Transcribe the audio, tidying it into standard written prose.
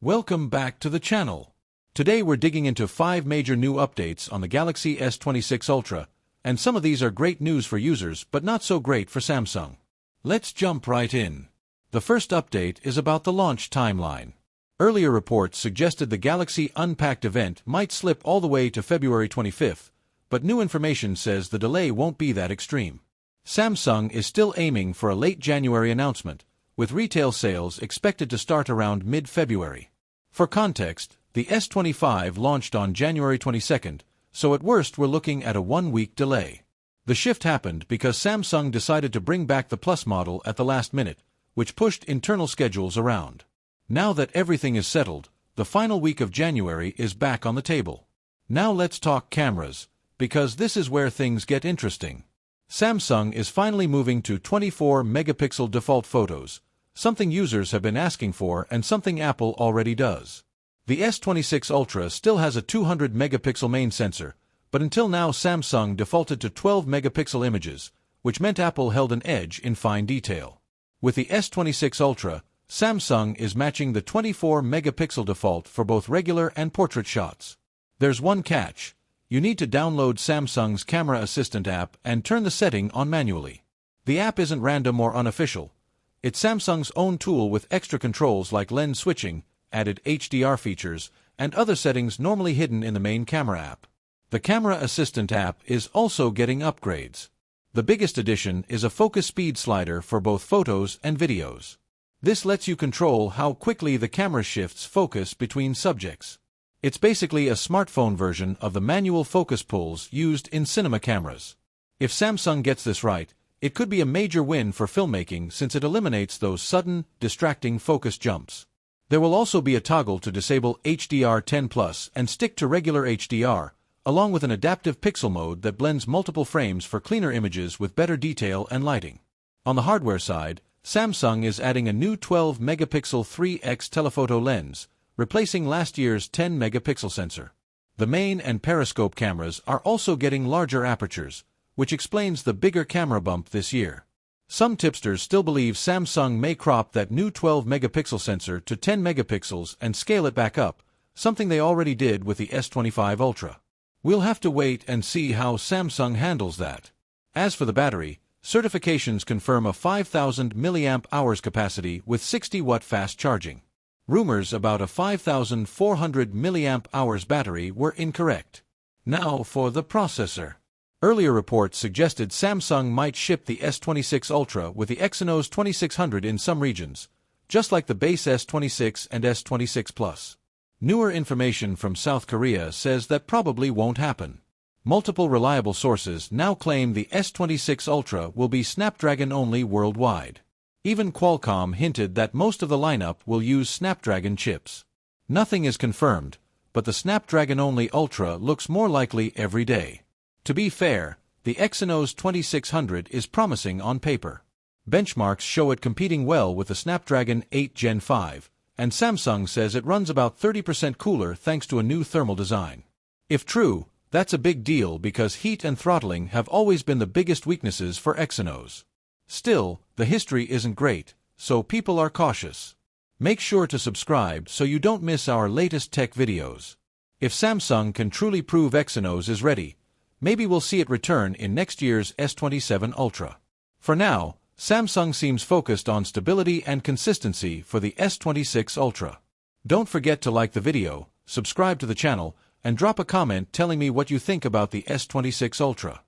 Welcome back to the channel. Today we're digging into 5 major new updates on the Galaxy S26 Ultra, and some of these are great news for users but not so great for Samsung. Let's jump right in. The first update is about the launch timeline. Earlier reports suggested the Galaxy Unpacked event might slip all the way to February 25th, but new information says the delay won't be that extreme. Samsung is still aiming for a late January announcement, with retail sales expected to start around mid-February. For context, the S25 launched on January 22nd, so at worst we're looking at a 1-week delay. The shift happened because Samsung decided to bring back the Plus model at the last minute, which pushed internal schedules around. Now that everything is settled, the final week of January is back on the table. Now let's talk cameras, because this is where things get interesting. Samsung is finally moving to 24-megapixel default photos, something users have been asking for and something Apple already does. The S26 Ultra still has a 200-megapixel main sensor, but until now Samsung defaulted to 12-megapixel images, which meant Apple held an edge in fine detail. With the S26 Ultra, Samsung is matching the 24-megapixel default for both regular and portrait shots. There's one catch. You need to download Samsung's Camera Assistant app and turn the setting on manually. The app isn't random or unofficial. It's Samsung's own tool with extra controls like lens switching, added HDR features, and other settings normally hidden in the main camera app. The Camera Assistant app is also getting upgrades. The biggest addition is a focus speed slider for both photos and videos. This lets you control how quickly the camera shifts focus between subjects. It's basically a smartphone version of the manual focus pulls used in cinema cameras. If Samsung gets this right, it could be a major win for filmmaking since it eliminates those sudden, distracting focus jumps. There will also be a toggle to disable HDR10+ and stick to regular HDR, along with an adaptive pixel mode that blends multiple frames for cleaner images with better detail and lighting. On the hardware side, Samsung is adding a new 12-megapixel 3x telephoto lens, replacing last year's 10-megapixel sensor. The main and periscope cameras are also getting larger apertures, which explains the bigger camera bump this year. Some tipsters still believe Samsung may crop that new 12-megapixel sensor to 10 megapixels and scale it back up, something they already did with the S25 Ultra. We'll have to wait and see how Samsung handles that. As for the battery, certifications confirm a 5,000 mAh capacity with 60-watt fast charging. Rumors about a 5,400 mAh battery were incorrect. Now for the processor. Earlier reports suggested Samsung might ship the S26 Ultra with the Exynos 2600 in some regions, just like the base S26 and S26 Plus. Newer information from South Korea says that probably won't happen. Multiple reliable sources now claim the S26 Ultra will be Snapdragon-only worldwide. Even Qualcomm hinted that most of the lineup will use Snapdragon chips. Nothing is confirmed, but the Snapdragon-only Ultra looks more likely every day. To be fair, the Exynos 2600 is promising on paper. Benchmarks show it competing well with the Snapdragon 8 Gen 5, and Samsung says it runs about 30% cooler thanks to a new thermal design. If true, that's a big deal because heat and throttling have always been the biggest weaknesses for Exynos. Still, the history isn't great, so people are cautious. Make sure to subscribe so you don't miss our latest tech videos. If Samsung can truly prove Exynos is ready, maybe we'll see it return in next year's S27 Ultra. For now, Samsung seems focused on stability and consistency for the S26 Ultra. Don't forget to like the video, subscribe to the channel, and drop a comment telling me what you think about the S26 Ultra.